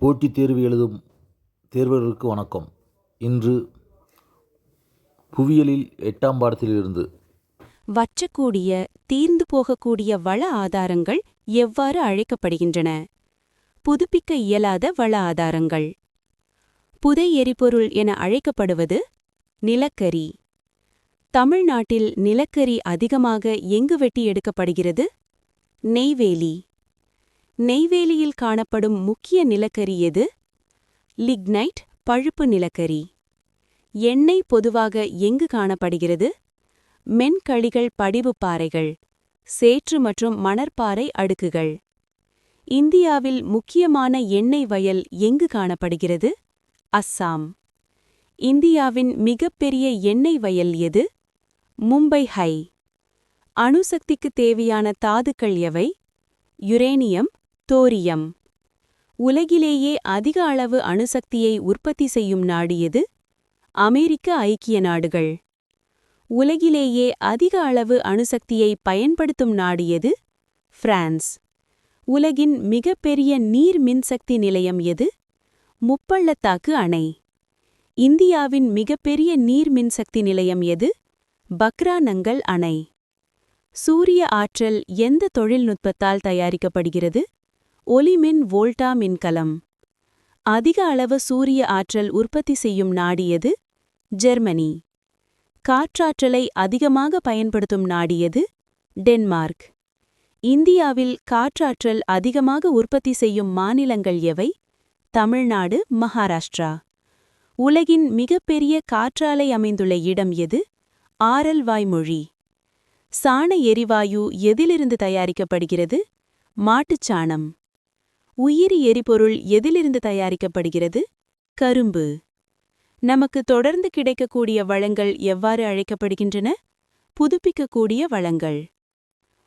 போட்டித் தேர்வு எழுதும் தேர்வர்களுக்கு வணக்கம். இன்று புவியியலில் 8ஆம் பாடத்திலிருந்து வற்றக்கூடிய, தீர்ந்து போகக்கூடிய வள ஆதாரங்கள் எவ்வாறு அழைக்கப்படுகின்றன? புதுப்பிக்க இயலாத வள ஆதாரங்கள். புதை எரிபொருள் என அழைக்கப்படுவது நிலக்கரி. தமிழ்நாட்டில் நிலக்கரி அதிகமாக எங்கு வெட்டி எடுக்கப்படுகிறது? நெய்வேலி. நெய்வேலியில் காணப்படும் முக்கிய நிலக்கரி எது? லிக்னைட், பழுப்பு நிலக்கரி. எண்ணெய் பொதுவாக எங்கு காணப்படுகிறது? மென்கழிகள் படிவு பாறைகள், சேற்று மற்றும் மணற்பாறை அடுக்குகள். இந்தியாவில் முக்கியமான எண்ணெய் வயல் எங்கு காணப்படுகிறது? அஸ்ஸாம். இந்தியாவின் மிகப்பெரிய எண்ணெய் வயல் எது? மும்பை ஹை. அணுசக்திக்கு தேவையான தாதுக்கள் எவை? Uranium, thorium. உலகிலேயே அதிக அளவு அணுசக்தியை உற்பத்தி செய்யும் நாடு எது? அமெரிக்க ஐக்கிய நாடுகள். உலகிலேயே அதிக அளவு அணுசக்தியை பயன்படுத்தும் நாடு எது? பிரான்ஸ். உலகின் மிகப்பெரிய நீர் மின்சக்தி நிலையம் எது? முப்பள்ளத்தாக்கு அணை. இந்தியாவின் மிகப்பெரிய நீர் மின்சக்தி நிலையம் எது? பக்ரானங்கல் அணை. சூரிய ஆற்றல் எந்த தொழில்நுட்பத்தால் தயாரிக்கப்படுகிறது? ஒளிமின் வோல்டா மின்கலம். அதிக அளவு சூரிய ஆற்றல் உற்பத்தி செய்யும் நாடு எது? ஜெர்மனி. காற்றாற்றலை அதிகமாக பயன்படுத்தும் நாடு எது? டென்மார்க். இந்தியாவில் காற்றாற்றல் அதிகமாக உற்பத்தி செய்யும் மாநிலங்கள் எவை? தமிழ்நாடு, மகாராஷ்டிரா. உலகின் மிகப்பெரிய காற்றாலை அமைந்துள்ள இடம் எது? ஆரல் வாய்மொழி. சாண எரிவாயு எதிலிருந்து தயாரிக்கப்படுகிறது? மாட்டுச்சாணம். உயிரி எரிபொருள் எதிலிருந்து தயாரிக்கப்படுகிறது? கரும்பு. நமக்கு தொடர்ந்து கிடைக்கக்கூடிய வளங்கள் எவ்வாறு அழைக்கப்படுகின்றன? புதுப்பிக்கக்கூடிய வளங்கள்.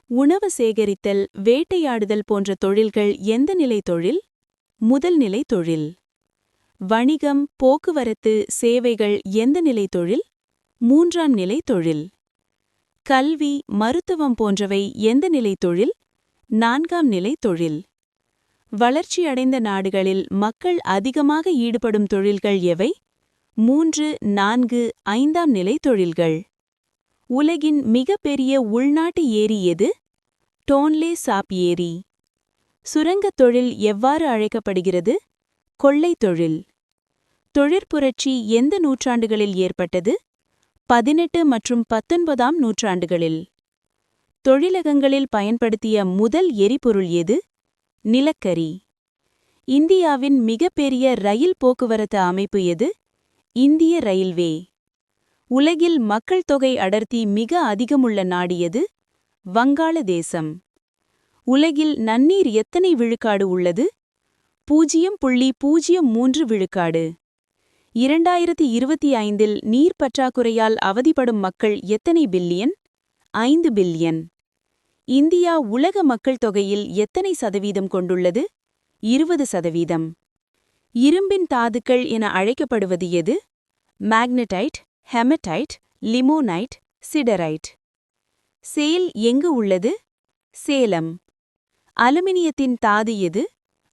உணவு சேகரித்தல், வேட்டையாடுதல் போன்ற தொழில்கள் எந்த நிலை தொழில்? முதல் நிலை தொழில். வணிகம், போக்குவரத்து, சேவைகள் எந்த நிலை தொழில்? மூன்றாம் நிலை தொழில். கல்வி, மருத்துவம் போன்றவை எந்த நிலை தொழில்? நான்காம் நிலை தொழில். வளர்ச்சியடைந்த நாடுகளில் மக்கள் அதிகமாக ஈடுபடும் தொழில்கள் எவை? 3, 4, 5ஆம் நிலை தொழில்கள். உலகின் மிகப்பெரிய உள்நாட்டு ஏரி எது? டோன்லே சாப் ஏரி. சுரங்கத் தொழில் எவ்வாறு அழைக்கப்படுகிறது? கொள்ளைத் தொழில். தொழிற்புரட்சி எந்த நூற்றாண்டுகளில் ஏற்பட்டது? 18 மற்றும் 19ஆம் நூற்றாண்டுகளில். தொழிலகங்களில் பயன்படுத்திய முதல் எரிபொருள் எது? நிலக்கரி. இந்தியாவின் மிகப்பெரிய ரயில் போக்குவரத்து அமைப்பு எது? இந்திய ரயில்வே. உலகில் மக்கள் தொகை அடர்த்தி மிக அதிகமுள்ள நாடு எது? வங்காளதேசம். உலகில் நன்னீர் எத்தனை விழுக்காடு உள்ளது? 0.03 விழுக்காடு. 2025இல் நீர் பற்றாக்குறையால் அவதிப்படும் மக்கள் எத்தனை பில்லியன்? 5 பில்லியன். இந்தியா உலக மக்கள் தொகையில் எத்தனை சதவீதம் கொண்டுள்ளது? 20%. இரும்பின் தாதுக்கள் என அழைக்கப்படுவது எது? Magnetite, haematite, limonite, siderite. Sale எங்கு உள்ளது? சேலம். அலுமினியத்தின் தாது எது?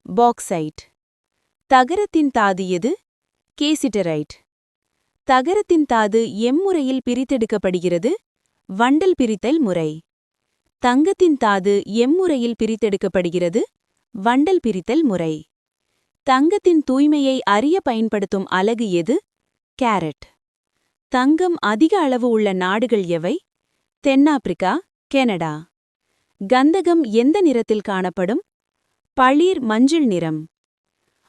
பாக்சைட். தகரத்தின் தாது எது? கேசிட்டரைட். தகரத்தின் தாது எம்முறையில் பிரித்தெடுக்கப்படுகிறது? வண்டல் பிரித்தல் முறை. தங்கத்தின் தாது எம்முறையில் பிரித்தெடுக்கப்படுகிறது? வண்டல் பிரித்தல் முறை. தங்கத்தின் தூய்மையை அறிய பயன்படுத்தும் அலகு எது? கேரட். தங்கம் அதிக அளவு உள்ள நாடுகள் எவை? தென்னாப்பிரிக்கா, கனடா. கந்தகம் எந்த நிறத்தில் காணப்படும்? பளிர் மஞ்சள் நிறம்.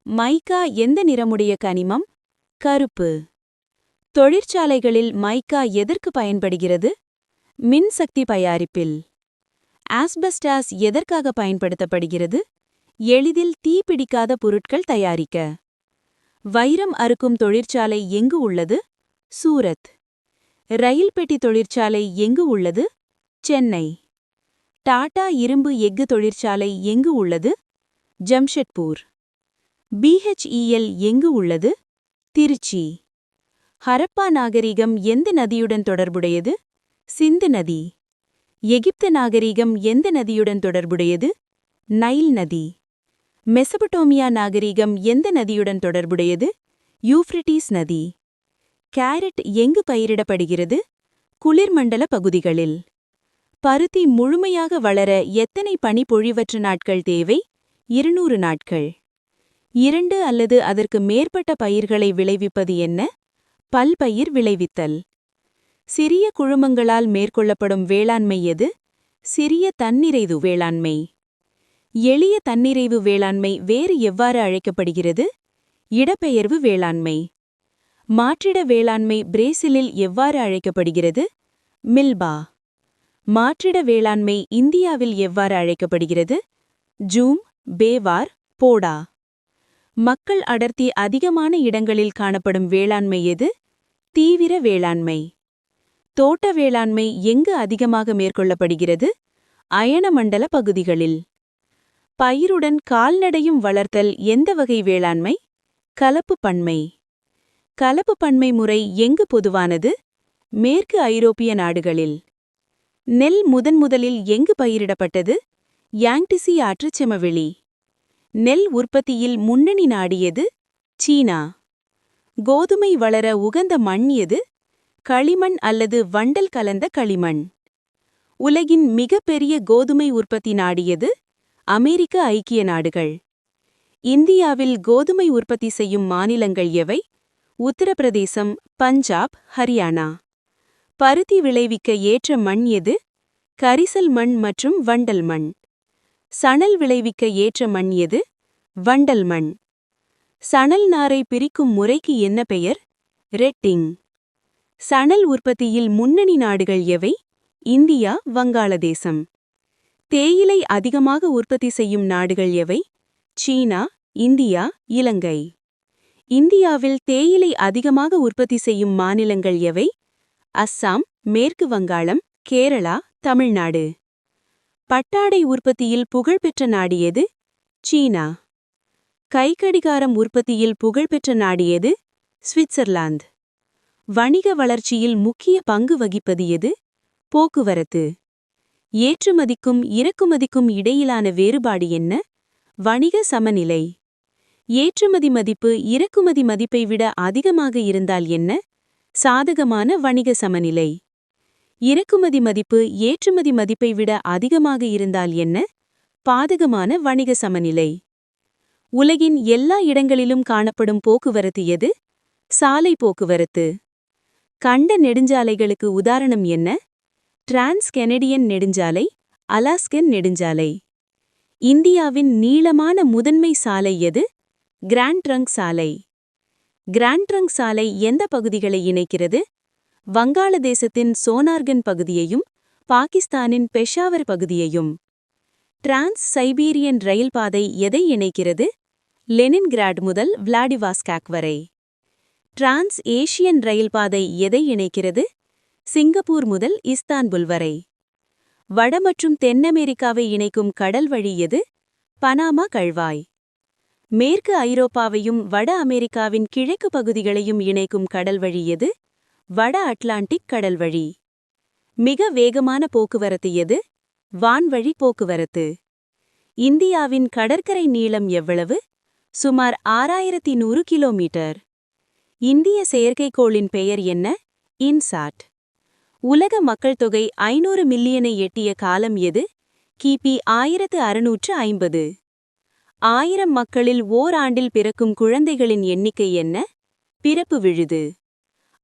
மைக்கா எந்த நிறமுடைய கனிமம்? கருப்பு. தொழிற்சாலைகளில் மைக்கா எதற்கு பயன்படுகிறது? மின்சக்தி தயாரிப்பில். ஆஸ்பெஸ்டாஸ் எதற்காக பயன்படுத்தப்படுகிறது? எளிதில் தீப்பிடிக்காத பொருட்கள் தயாரிக்க. வைரம் அறுக்கும் தொழிற்சாலை எங்கு உள்ளது? சூரத். ரயில் பெட்டி தொழிற்சாலை எங்கு உள்ளது? சென்னை. டாடா இரும்பு எஃகு தொழிற்சாலை எங்கு உள்ளது? ஜம்ஷெட்பூர். BHEL எங்கு உள்ளது? திருச்சி. ஹரப்பா நாகரிகம் எந்த நதியுடன் தொடர்புடையது? சிந்து நதி. எகிப்து நாகரிகம் எந்த நதியுடன் தொடர்புடையது? நைல் நதி. மெசபடோமியா நாகரிகம் எந்த நதியுடன் தொடர்புடையது? யூப்ரட்டீஸ் நதி. கேரட் எங்கு பயிரிடப்படுகிறது? குளிர்மண்டல பகுதிகளில். பருத்தி முழுமையாக வளர எத்தனை பனிப்பொழிவற்ற நாட்கள் தேவை? 200 நாட்கள். 2 அல்லது அதற்கு மேற்பட்ட பயிர்களை விளைவிப்பது என்ன? பல்பயிர் விளைவித்தல். சிறிய குழுமங்களால் மேற்கொள்ளப்படும் வேளாண்மை எது? சிறிய தன்னிறைவு வேளாண்மை. எளிய தன்னிறைவு வேளாண்மை வேறு எவ்வாறு அழைக்கப்படுகிறது? இடப்பெயர்வு வேளாண்மை. மாற்றிட வேளாண்மை பிரேசிலில் எவ்வாறு அழைக்கப்படுகிறது? மில்பா. மாற்றிட வேளாண்மை இந்தியாவில் எவ்வாறு அழைக்கப்படுகிறது? ஜூம், பேவார், போடா. மக்கள் அடர்த்தி அதிகமான இடங்களில் காணப்படும் வேளாண்மை எது? தீவிர வேளாண்மை. தோட்ட வேளாண்மை எங்கு அதிகமாக மேற்கொள்ளப்படுகிறது? அயனமண்டல பகுதிகளில். பயிருடன் கால்நடையும் வளர்த்தல் எந்த வகை வேளாண்மை? கலப்பு பன்மை. கலப்பு பன்மை முறை எங்கு பொதுவானது? மேற்கு ஐரோப்பிய நாடுகளில். நெல் முதன்முதலில் எங்கு பயிரிடப்பட்டது? யாங்டிசி ஆற்றுச் செமவெளி. நெல் உற்பத்தியில் முன்னணி நாடு எது? சீனா. கோதுமை வளர உகந்த மண் எது? களிமண் அல்லது வண்டல் கலந்த களிமண். உலகின் மிகப்பெரிய கோதுமை உற்பத்தி நாடு எது? அமெரிக்க ஐக்கிய நாடுகள். இந்தியாவில் கோதுமை உற்பத்தி செய்யும் மாநிலங்கள் எவை? உத்தரப்பிரதேசம், பஞ்சாப், ஹரியானா. பருத்தி விளைவிக்க ஏற்ற மண் எது? கரிசல் மண் மற்றும் வண்டல் மண். சணல் விளைவிக்க ஏற்ற மண் எது? வண்டல் மண். சணல் நாரை பிரிக்கும் முறைக்கு என்ன பெயர்? ரெட்டிங். சணல் உற்பத்தியில் முன்னணி நாடுகள் எவை? இந்தியா, வங்காளதேசம். தேயிலை அதிகமாக உற்பத்தி செய்யும் நாடுகள் எவை? சீனா, இந்தியா, இலங்கை. இந்தியாவில் தேயிலை அதிகமாக உற்பத்தி செய்யும் மாநிலங்கள் எவை? அஸ்ஸாம், மேற்கு வங்காளம், கேரளா, தமிழ்நாடு. பட்டாடை உற்பத்தியில் புகழ்பெற்ற நாடு எது? சீனா. கைக்கடிகாரம் உற்பத்தியில் புகழ்பெற்ற நாடு எது? சுவிட்சர்லாந்து. வணிக வளர்ச்சியில் முக்கிய பங்கு வகிப்பது எது? போக்குவரத்து. ஏற்றுமதிக்கும் இறக்குமதிக்கும் இடையிலான வேறுபாடு என்ன? வணிக சமநிலை. ஏற்றுமதி மதிப்பு இறக்குமதி மதிப்பை விட அதிகமாக இருந்தால் என்ன? சாதகமான வணிக சமநிலை. இறக்குமதி மதிப்பு ஏற்றுமதி மதிப்பை விட அதிகமாக இருந்தால் என்ன? பாதகமான வணிக சமநிலை. உலகின் எல்லா இடங்களிலும் காணப்படும் போக்குவரத்து எது? சாலை போக்குவரத்து. கண்ட நெடுஞ்சாலைகளுக்கு உதாரணம் என்ன? டிரான்ஸ் கெனடியன் நெடுஞ்சாலை, அலாஸ்கன் நெடுஞ்சாலை. இந்தியாவின் நீளமான முதன்மை சாலை எது? கிராண்ட் ட்ரங்க் சாலை. கிராண்ட் ட்ரங்க் சாலை எந்த பகுதிகளை இணைக்கிறது? வங்காளதேசத்தின் சோனார்கன் பகுதியையும் பாகிஸ்தானின் பெஷாவர் பகுதியையும். டிரான்ஸ் சைபீரியன் ரயில் பாதை எதை இணைக்கிறது? லெனின்கிராட் முதல் விளாடிவாஸ்டாக் வரை. டிரான்ஸ் ஏஷியன் ரயில் பாதை எதை இணைக்கிறது? சிங்கப்பூர் முதல் இஸ்தான்புல் வரை. வட மற்றும் தென் அமெரிக்காவை இணைக்கும் கடல் வழி எது? பனாமா கழ்வாய். மேற்கு ஐரோப்பாவையும் வட அமெரிக்காவின் கிழக்கு பகுதிகளையும் இணைக்கும் கடல் வழி எது? வட அட்லாண்டிக் கடல் வழி. மிக வேகமான போக்குவரத்து எது? வான்வழி போக்குவரத்து. இந்தியாவின் கடற்கரை நீளம் எவ்வளவு? சுமார் 6100 கிலோமீட்டர். இந்திய செயற்கைக்கோளின் பெயர் என்ன? இன்சாட். உலக மக்கள் தொகை 500 மில்லியனை எட்டிய காலம் எது? கிபி 1650. 1000 மக்களில் ஓராண்டில் பிறக்கும் குழந்தைகளின் எண்ணிக்கை என்ன? பிறப்பு விழுது.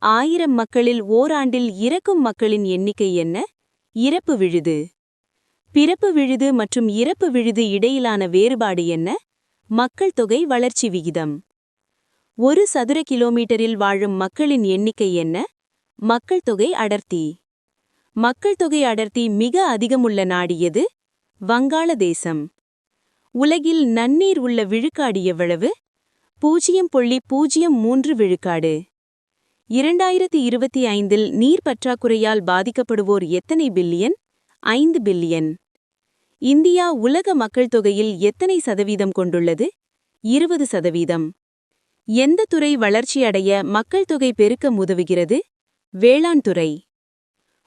1000 மக்களில் ஓராண்டில் இறக்கும் மக்களின் எண்ணிக்கை என்ன? இறப்பு விழுது. பிறப்பு விழுது மற்றும் இறப்பு விழுது இடையிலான வேறுபாடு என்ன? மக்கள் தொகை வளர்ச்சி விகிதம். 1 சதுர கிலோமீட்டரில் வாழும் மக்களின் எண்ணிக்கை என்ன? மக்கள் தொகை அடர்த்தி. மக்கள் தொகை அடர்த்தி மிக அதிகமுள்ள நாடு எது? வங்காளதேசம். உலகில் நன்னீர் உள்ள விழுக்காடு எவ்வளவு? 0.03 விழுக்காடு. 2025இல் நீர் பற்றாக்குறையால் பாதிக்கப்படுவோர் எத்தனை பில்லியன்? 5 பில்லியன். இந்தியா உலக மக்கள் தொகையில் எத்தனை சதவீதம் கொண்டுள்ளது? 20%. எந்த துறை வளர்ச்சியடைய மக்கள் தொகை பெருக்க உதவுகிறது? வேளாண் துறை.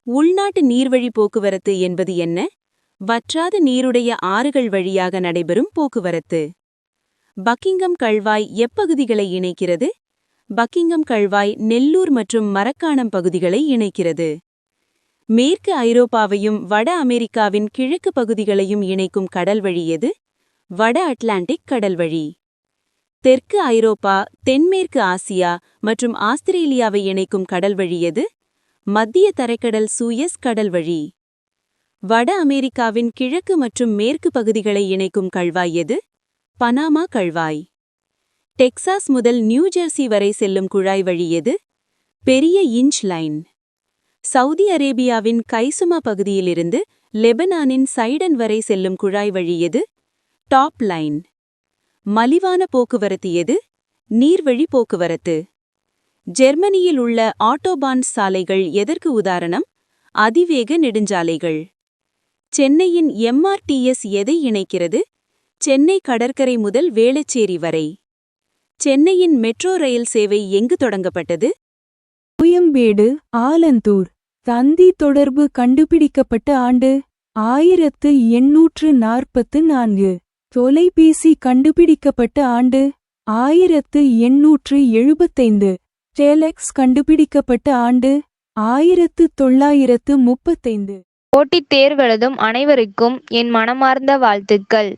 உள்நாட்டு நீர்வழி போக்குவரத்து என்பது என்ன? வற்றாத நீருடைய ஆறுகள் வழியாக நடைபெறும் போக்குவரத்து. பக்கிங்ஹாம் கழ்வாய் எப்பகுதிகளை இணைக்கிறது? பக்கிங்ஹாம் கழ்வாய் நெல்லூர் மற்றும் மரக்காணம் பகுதிகளை இணைக்கிறது. மேற்கு ஐரோப்பாவையும் வட அமெரிக்காவின் கிழக்கு பகுதிகளையும் இணைக்கும் கடல்வழி எது? வட அட்லாண்டிக் கடல்வழி. தெற்கு ஐரோப்பா, தென்மேற்கு ஆசியா மற்றும் ஆஸ்திரேலியாவை இணைக்கும் கடல்வழி எது? மத்திய தரைக்கடல் சூயஸ் கடல்வழி. வட அமெரிக்காவின் கிழக்கு மற்றும் மேற்கு பகுதிகளை இணைக்கும் கழ்வாய் எது? பனாமா கழ்வாய். டெக்சாஸ் முதல் நியூ ஜெர்சி வரை செல்லும் குழாய் வழி எது? பெரிய இன்ச் லைன். சவுதி அரேபியாவின் கைசுமா பகுதியிலிருந்து லெபனானின் சைடன் வரை செல்லும் குழாய் வழி எது? Top line. மலிவான போக்குவரத்து எது? நீர்வழி போக்குவரத்து. ஜெர்மனியில் உள்ள ஆட்டோபான் சாலைகள் எதற்கு உதாரணம்? அதிவேக நெடுஞ்சாலைகள். சென்னையின் MRTS எதை இணைக்கிறது? சென்னை கடற்கரை முதல் வேளச்சேரி வரை. சென்னையின் மெட்ரோ ரயில் சேவை எங்கு தொடங்கப்பட்டது? கோயம்பேடு, ஆலந்தூர். தந்தி தொடர்பு கண்டுபிடிக்கப்பட்ட ஆண்டு 1844. தொலைபேசி கண்டுபிடிக்கப்பட்ட ஆண்டு 1875. டெலெக்ஸ் கண்டுபிடிக்கப்பட்ட ஆண்டு 1935. போட்டித் தேர்வெழுதும் அனைவருக்கும் என் மனமார்ந்த வாழ்த்துக்கள்.